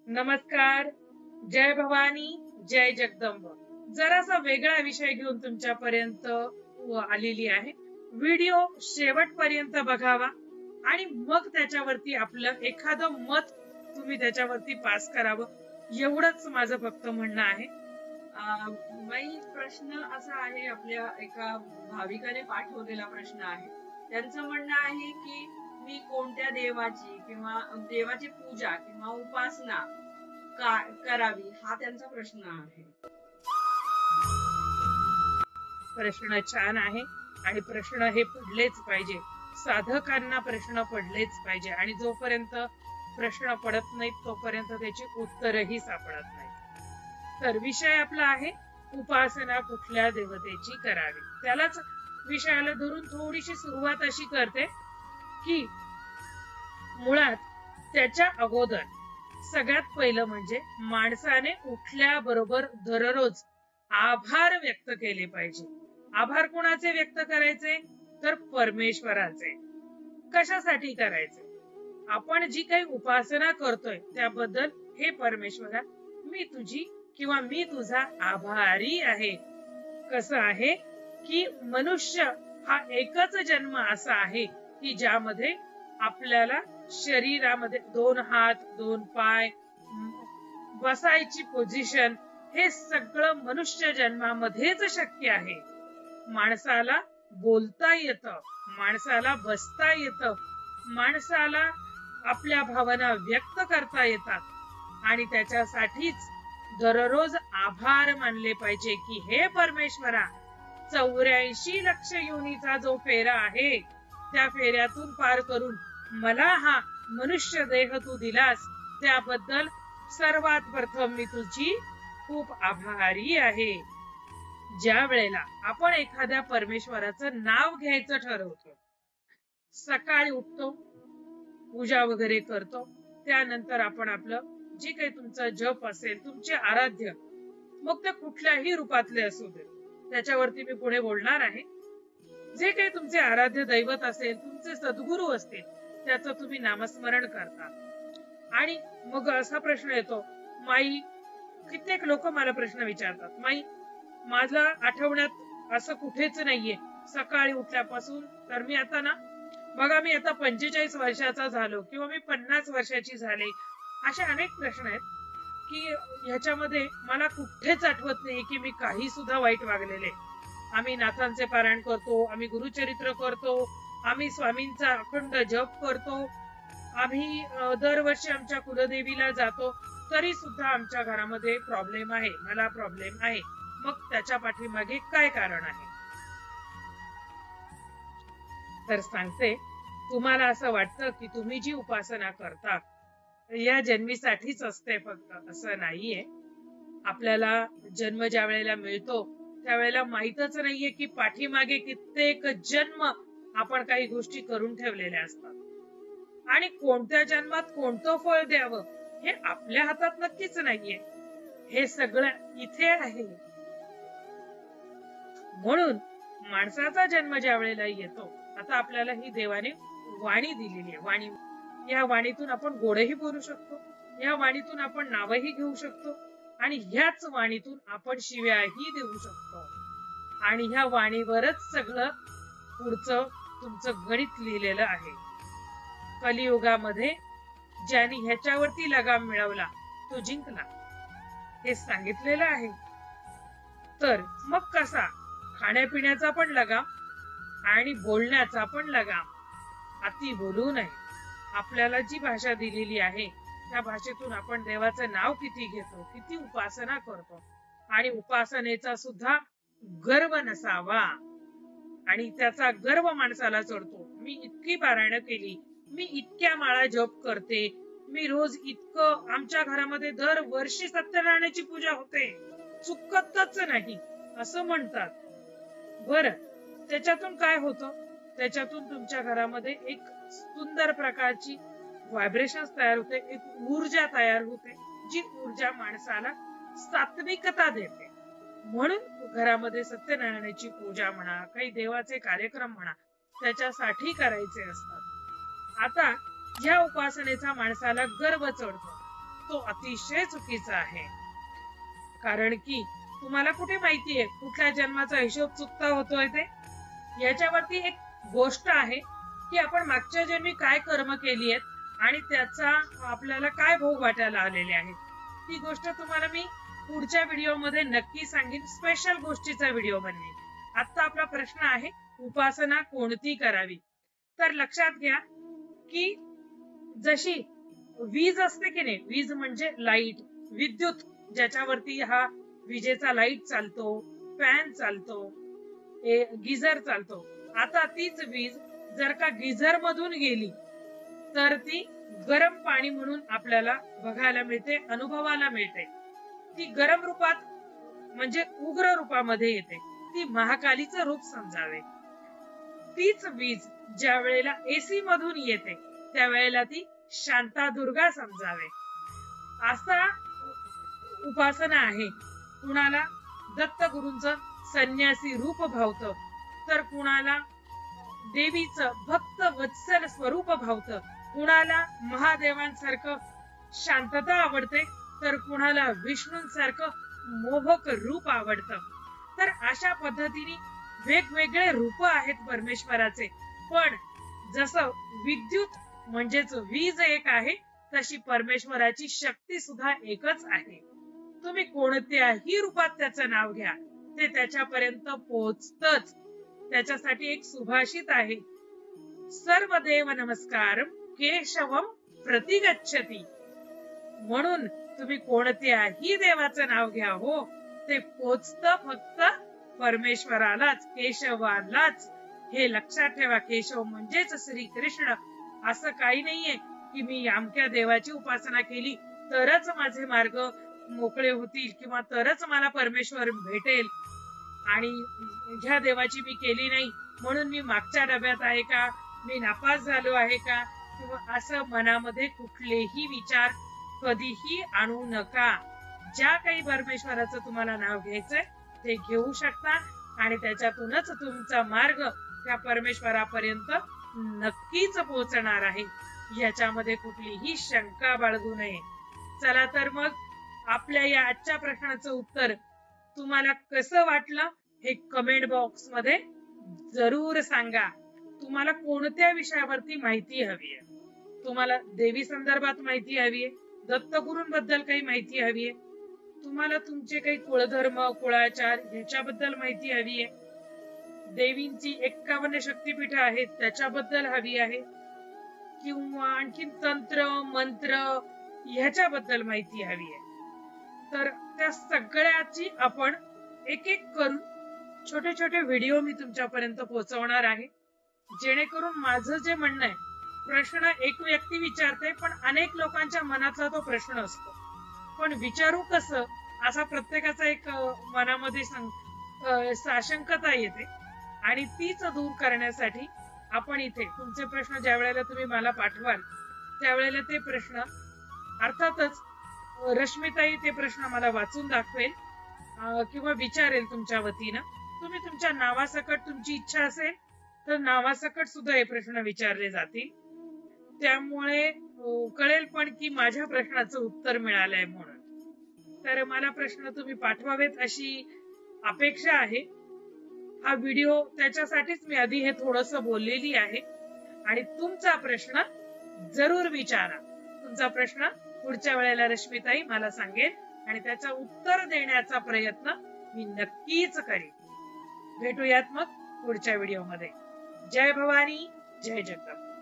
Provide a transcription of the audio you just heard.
नमस्कार. जय भवानी, जय जगदंब. जरासा वेगळा विषय घेऊन तुमच्यापर्यंत आलेली आहे. व्हिडिओ शेवटपर्यंत बघावा आणि मग त्याच्यावरती आपलं एखादं मत तुम्ही त्याच्यावरती पास करावं, एवढंच माझं फक्त म्हणणं आहे. बाई, प्रश्न असा आहे, आपल्या एका भाविकाने पाठवलेला प्रश्न आहे. त्यांचं म्हणणं आहे की मी कोणत्या देवाची किंवा देवाची पूजा किंवा उपासना करावी, हा त्यांचा प्रश्न आहे. प्रश्न छान आहे आणि प्रश्न हे पडलेच पाहिजे. साधकांना प्रश्न पडलेच पाहिजे आणि जोपर्यंत प्रश्न पडत नाहीत तोपर्यंत त्याची उत्तरही सापडत नाही. तर विषय आपला आहे उपासना कुठल्या देवतेची करावी. त्यालाच विषयाला धरून थोडीशी सुरुवात अशी करते की मुळात त्याच्या अगोदर सगळ्यात पहिलं म्हणजे माणसाने उठल्याबरोबर दररोज आभार व्यक्त केले पाहिजे. आभार कोणाचे व्यक्त करायचे? तर परमेश्वराचे. कशासाठी करायचे? आपण जी काही उपासना करतोय त्याबद्दल, हे परमेश्वरा, मी तुझी किंवा मी तुझा आभारी आहे. कसं आहे की मनुष्य हा एकच जन्म असा आहे की ज्यामध्ये आपल्याला शरीरामध्ये 2 हात, 2 पाय, बसायची पोझिशन, हे सगळं मनुष्य जन्मामध्येच शक्य आहे. माणसाला बोलता येतं, माणसाला बसता येतं, माणसाला आपल्या भावना व्यक्त करता येतात आणि त्याच्यासाठीच दररोज आभार मानले पाहिजे की हे परमेश्वरा, 84 लक्ष योनीचा जो फेरा आहे त्या फेऱ्यातून पार करून मला हा मनुष्य देह तू दिलास, त्याबद्दल सर्वात प्रथम मी तुझी खूप आभारी आहे. ज्या वेळेला आपण एखाद्या परमेश्वराचं नाव घ्यायचं ठरवतो, सकाळी उठतो, पूजा वगैरे करतो, त्यानंतर आपण आपलं जे काही तुमचा जप असेल, तुमचे आराध्य, मग ते कुठल्याही रूपातले असू दे, त्याच्यावरती मी पुढे बोलणार आहे. जे काही तुमचे आराध्य दैवत असेल, तुमचे सद्गुरू असतील, त्याचं तुम्ही नामस्मरण करता. आणि मग असा प्रश्न येतो, माई, कित्येक लोक मला प्रश्न विचारतात, माई, माझा आठवण्यात असं कुठेच नाहीये सकाळी उठल्यापासून, तर मी आता ना, बघा, मी आता 45 वर्षाचा झालो किंवा मी 50 वर्षाची झाले. असे अनेक प्रश्न आहेत की ह्याच्यामध्ये मला कुठेच आठवत नाही की मी काही सुद्धा वाईट वागलेले. आम्ही नाथांचे पारायण करतो, आम्ही गुरुचरित्र करतो, आम्ही स्वामींचा अखंड जप करतो, आम्ही दरवर्षी आमच्या कुलदेवीला जातो, तरी सुद्धा आमच्या घरामध्ये प्रॉब्लेम आहे, मला प्रॉब्लेम आहे. मग त्याच्या पाठीमागे काय कारण आहे? तर सांगते, तुम्हाला असं वाटतं की तुम्ही जी उपासना करता या जन्मीसाठीच असते, फक्त असं नाहीये. आपल्याला जन्म ज्या वेळेला मिळतो त्यावेळेला माहीतच नाहीये की पाठीमागे कित्येक जन्म आपण काही गोष्टी करून ठेवलेल्या असतात आणि कोणत्या जन्मात कोणतं फळ द्यावं हे आपल्या हातात नक्कीच नाहीये. हे सगळं इथे आहे. म्हणून माणसाचा जन्म ज्या वेळेला येतो, आता आपल्याला ही देवाने वाणी दिलेली आहे. वाणी, या वाणीतून आपण गोडही बोलू शकतो, या वाणीतून आपण नावही घेऊ शकतो आणि ह्याच वाणीतून आपण शिव्याही देऊ शकतो. आणि ह्या वाणीवरच सगळं पुढचं तुमचं गणित लिहिलेलं आहे. कलियुगामध्ये ज्यांनी ह्याच्यावरती लगाम मिळवला तो जिंकला, हे सांगितलेलं आहे. तर मग कसा? खाण्यापिण्याचा पण लगाम आणि बोलण्याचा पण लगाम. अति बोलू नये. आपल्याला जी भाषा दिलेली आहे त्या भाषेतून आपण देवाचं नाव किती घेतो, किती उपासना करतो, आणि उपासनेचा सुद्धा गर्व नसावा. आणि त्याचा गर्व माणसाला चढतो. मी इतकी पारायण केली, मी इतक्या माळा जप करते, मी रोज इतकं, आमच्या घरामध्ये दरवर्षी सत्यनारायणाची पूजा होते, चुकतच नाही, असं म्हणतात. बरं, त्याच्यातून काय होतं? त्याच्यातून तुमच्या घरामध्ये एक सुंदर प्रकारची व्हायब्रेशन तयार होते, एक ऊर्जा तयार होते, जी ऊर्जा माणसाला सात्विकता देते. म्हणून घरामध्ये सत्यनारायणाची पूजा म्हणा, काही देवाचे कार्यक्रम म्हणा, त्याच्यासाठी करायचे असतात. आता ह्या उपासनेचा माणसाला गर्व चढतो. तो अतिशय चुकीचा आहे. कारण की तुम्हाला कुठे माहितीये कुठल्या जन्माचा हिशोब चुकता होतोय ते? याच्यावरती एक गोष्ट आहे की आपण मागच्या जन्मी काय कर्म केली आहेत आणि त्याचा आपल्याला काय भोग वाटायला आलेले आहेत. ती गोष्ट तुम्हाला मी पुढच्या व्हिडिओमध्ये नक्की सांगेन. स्पेशल गोष्टीचा व्हिडिओ बनवेन. आता आपला प्रश्न आहे उपासना कोणती करावी. तर लक्षात घ्या की जशी वीज असते की नाही, वीज म्हणजे लाईट, विद्युत, ज्याच्यावरती हा विजेचा लाईट चालतो, फॅन चालतो, गिझर चालतो. आता तीच वीज जर का गिझर मधून गेली तर ती गरम पाणी म्हणून आपल्याला बघायला मिळते, अनुभवाला मिळते. ती गरम रूपात म्हणजे उग्र रूपामध्ये येते. ती महाकालीचं रूप समजावे. तीच वीज ज्या वेळेला एसी मधून येते त्यावेळेला ती शांतादुर्गा समजावे. असा उपासना आहे. कुणाला दत्तगुरूंचं संन्यासी रूप भावतं, तर कुणाला देवीचं भक्त वत्सल स्वरूप भावतं, कुणाला महादेवांसारखं शांतता आवडते, तर कुणाला विष्णूंसारखं मोहक रूप आवडतं. तर अशा पद्धतीने वेगवेगळे रूप आहेत परमेश्वराचे. पण जसं विद्युत म्हणजेच वीज एक आहे, तशी परमेश्वराची शक्ती सुद्धा एकच आहे. तुम्ही कोणत्याही रूपात त्याचं नाव घ्या, ते त्याच्यापर्यंत पोहोचतच. त्याच्यासाठी एक सुभाषित आहे, सर्वदेव नमस्कारम केशवम प्रतिगच्छति. म्हणून तुम्ही कोणत्याही देवाचं नाव घ्या हो, ते पोचत फक्त परमेश्वरालाच, केशवालाच. हे लक्षात ठेवा. केशव म्हणजेच श्री कृष्ण. असं काही नाहीये की मी अमक्या देवाची उपासना केली तरच माझे मार्ग मोकळे होतील किंवा तरच मला परमेश्वर भेटेल आणि ह्या देवाची मी केली नाही म्हणून मी मागच्या डब्यात आहे का, मी नापास झालो आहे का, किंवा असं मनामध्ये कुठलेही विचार कधीही आणू नका. ज्या काही परमेश्वराचं तुम्हाला नाव घ्यायचंय ते घेऊ शकता आणि त्याच्यातूनच तुमचा मार्ग त्या परमेश्वरापर्यंत नक्कीच पोहोचणार आहे. याच्यामध्ये कुठलीही शंका बाळगू नये. चला तर मग आपल्या या आजच्या प्रश्नाचं उत्तर तुम्हाला कसं वाटलं हे कमेंट बॉक्स मध्ये जरूर सांगा. तुम्हाला कोणत्या विषयावरती माहिती हवी आहे? तुम्हाला देवी संदर्भात माहिती हवी आहे, दत्तगुरूंबद्दल काही माहिती हवी आहे, तुम्हाला तुमचे काही कुळधर्म कुळाचार ह्याच्याबद्दल माहिती हवी आहे, देवींची 51 शक्तिपीठ आहेत त्याच्याबद्दल हवी आहे, किंवा आणखी तंत्र मंत्र ह्याच्याबद्दल माहिती हवी आहे, तर त्या सगळ्याची आपण एक एक करून छोटे छोटे व्हिडिओ मी तुमच्यापर्यंत पोहोचवणार आहे. जेणेकरून माझं जे म्हणणं आहे, प्रश्न एक व्यक्ती विचारते पण अनेक लोकांच्या मनातला तो प्रश्न असतो, पण विचारू कसं असा प्रत्येकाचा एक मनामध्ये साशंकता येते आणि तीच दूर करण्यासाठी आपण इथे तुमचे प्रश्न ज्या वेळेला तुम्ही मला पाठवाल त्यावेळेला ते प्रश्न अर्थातच रश्मिताई ते प्रश्न मला वाचून दाखवेल किंवा विचारेल तुमच्या वतीनं. तुम्ही तुमच्या नावासकट तुमची इच्छा असेल तर नावासकट सुद्धा हे प्रश्न विचारले जातील. त्यामुळे कळेल पण की माझ्या प्रश्नाचं उत्तर मिळालंय म्हणून. तर मला प्रश्न तुम्ही पाठवावेत अशी अपेक्षा आहे. हा व्हिडिओ त्याच्यासाठीच मी आधी हे थोडंसं बोललेली आहे. आणि तुमचा प्रश्न जरूर विचारा. तुमचा प्रश्न पुढच्या वेळेला रश्मिताई मला सांगेल आणि त्याचं उत्तर देण्याचा प्रयत्न मी नक्कीच करेन. भेटूयात मग पुढच्या व्हिडिओमध्ये. जय भवानी, जय जगदंबा.